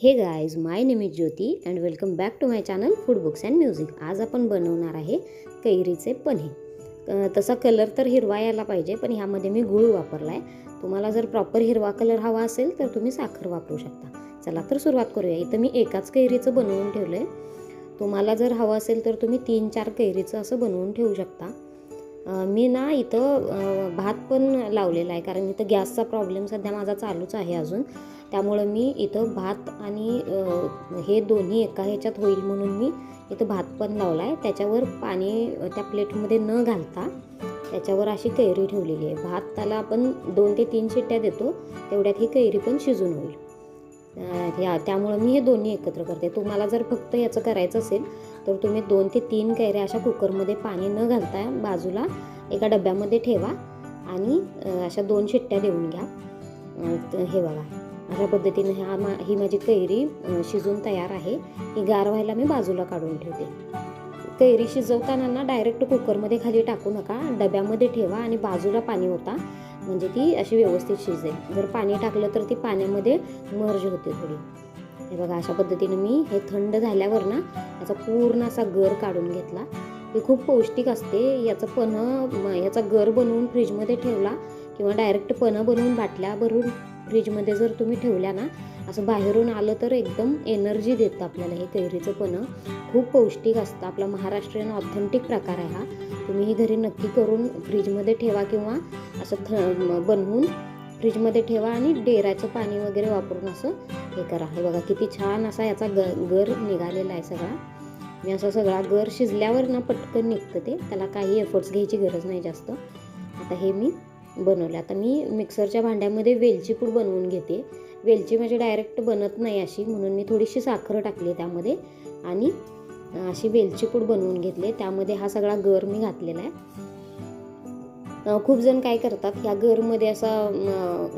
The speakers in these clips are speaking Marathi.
हे guys, my name is Jyoti and welcome back to my channel food books and music. आज आपण बनवणार आहे कैरीचे पन्हे। तसा कलर तर हिरवा यायला पाहिजे, पण ह्यामध्ये मी गूळ वापरला आहे। तुम्हाला जर प्रॉपर हिरवा कलर हवा असेल तर तुम्ही साखर वापरू शकता। चला तर सुरुवात करूया। इथं मी एकाच कैरीचं बनवून ठेवलं आहे। तुम्हाला जर हवं असेल तर तुम्ही 3-4 कैरीचं असं बनवून ठेवू शकता। मी ना इथं भात पण लावलेला आहे, कारण इथं गॅसचा प्रॉब्लेम सध्या माझा चालूच आहे अजून। त्यामुळे मी इथं भात आणि हे दोन्ही एका ह्याच्यात होईल म्हणून मी इथं भात पण लावला आहे। त्याच्यावर पाणी त्या प्लेटमध्ये न घालता त्याच्यावर अशी कैरी ठेवलेली आहे। भात त्याला आपण 2 ते 3 शिट्ट्या देतो, तेवढ्यात ही कैरी पण शिजून होईल। त्यामुळे मी हे दोन्ही एकत्र करते। तुम्हाला जर फक्त याचं करायचं असेल तर तुम्ही 2 ते 3 कैऱ्या अशा कुकरमध्ये पाणी न घालता बाजूला एका डब्यामध्ये ठेवा आणि अशा 2 शिट्ट्या देऊन घ्या। हे बघा, अशा पद्धतीने ही माझी कैरी शिजून तयार आहे। ही गार व्हायला मी बाजूला काढून ठेवते। कैरी शिजवताना ना डायरेक्ट कुकरमध्ये खाली टाकू नका, डब्यामध्ये ठेवा आणि बाजूला पाणी ओता, म्हणजे ती अशी व्यवस्थित शिजेल। जर पाणी टाकलं तर ती पाण्यामध्ये मर्ज होते थोडी। हे बघा, अशा पद्धतीने मी हे थंड झाल्यावर ना याचा पूर्ण असा गर काढून घेतला। हे खूप पौष्टिक असते। याचं पन्हं, याचा गर बनवून फ्रीजमध्ये ठेवला किंवा डायरेक्ट पन्हं बनवून बाटल्या भरून फ्रीजमध्ये जर तुम्ही ठेवल्या ना, असं बाहेरून आलं तर एकदम एनर्जी देतं आपल्याला। हे कैरीचं पन्हं खूप पौष्टिक असतं। आपला महाराष्ट्रीयन ऑथेंटिक प्रकार आहे हा। तुम्ही ही घरी नक्की करून फ्रीजमध्ये ठेवा किंवा असं बनवून फ्रीजमध्ये ठेवा आणि डेऱ्याचं पाणी वगैरे वापरून असं हे करा। हे बघा किती छान असा याचा गर निघालेला आहे सगळा। मी असा सगळा गर शिजल्यावर ना पटकन निघतं ते, त्याला काही एफर्ट्स घ्यायची गरज नाही जास्त। आता हे मी बनवलं। आता मी मिक्सरच्या भांड्यामध्ये वेलची पूड बनवून घेते। वेलची म्हणजे डायरेक्ट बनत नाही अशी, म्हणून मी थोडीशी साखर टाकली त्यामध्ये आणि अशी वेलची पूड बनवून घेतली। त्यामध्ये हा सगळा गर मी घातलेला आहे। खूप जण काय करतात, ह्या गरमध्ये असा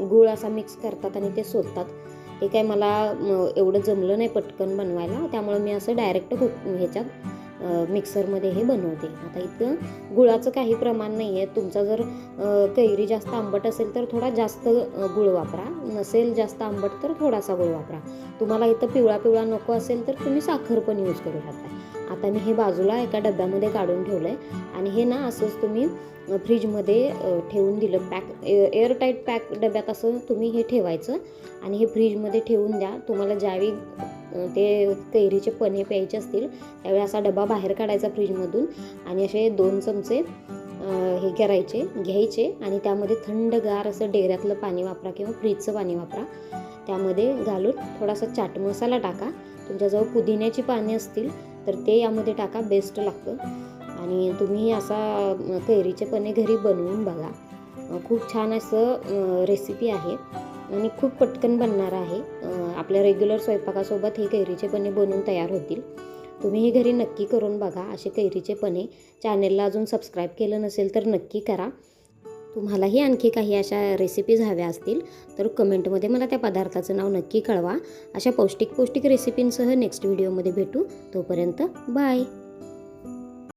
गूळ असा मिक्स करतात आणि ते सोडतात। ते काय मला एवढं जमलं नाही पटकन बनवायला, त्यामुळे मी असं डायरेक्ट ह्याच्यात मिक्सरमध्ये हे बनवते। आता इथं गुळाचं काही प्रमाण नाही आहे। तुमचा जर कैरी जास्त आंबट असेल तर थोडा जास्त गुळ वापरा, नसेल जास्त आंबट तर थोडासा गुळ वापरा। तुम्हाला इथं पिवळा पिवळा नको असेल तर तुम्ही साखर पण यूज करू शकता। आता मी हे बाजूला एका डब्यामध्ये काढून ठेवलं आहे आणि हे ना असंच तुम्ही फ्रीजमध्ये ठेवून दिलं, एअरटाईट पॅक डब्यात असं तुम्ही हे ठेवायचं आणि हे फ्रीजमध्ये ठेवून द्या। तुम्हाला ज्यावेळी ते कैरीचे पन्हे प्यायचे असतील त्यावेळी असा डबा बाहेर काढायचा फ्रीजमधून आणि असे 2 चमचे हे घ्यायचे आणि त्यामध्ये थंडगार असं डेऱ्यातलं पाणी वापरा किंवा फ्रीजचं पाणी वापरा। त्यामध्ये घालून थोडासा चाट मसाला टाका। तुमच्याजवळ पुदिन्याची पाने असतील तर ते यामध्ये टाका, बेस्ट लागतं। आणि तुम्ही असा कैरीचे पन्हे घरी बनवून बघा। खूप छान असं रेसिपी आहे आणि खूप पटकन बनणार आहे। आपल्या रेग्युलर स्वयंपाकासोबत हे कैरीचे पन्हे बनवून तयार होतील। तुम्ही हे घरी नक्की करून बघा असे कैरीचे पन्हे। चॅनेलला अजून सबस्क्राईब केलं नसेल तर नक्की करा। तुम्हालाही आणखी काही अशा रेसिपीज हव्या असतील तर कमेंटमध्ये मला त्या पदार्थाचं नाव नक्की कळवा। अशा पौष्टिक रेसिपींसह नेक्स्ट व्हिडिओमध्ये भेटू। तोपर्यंत बाय।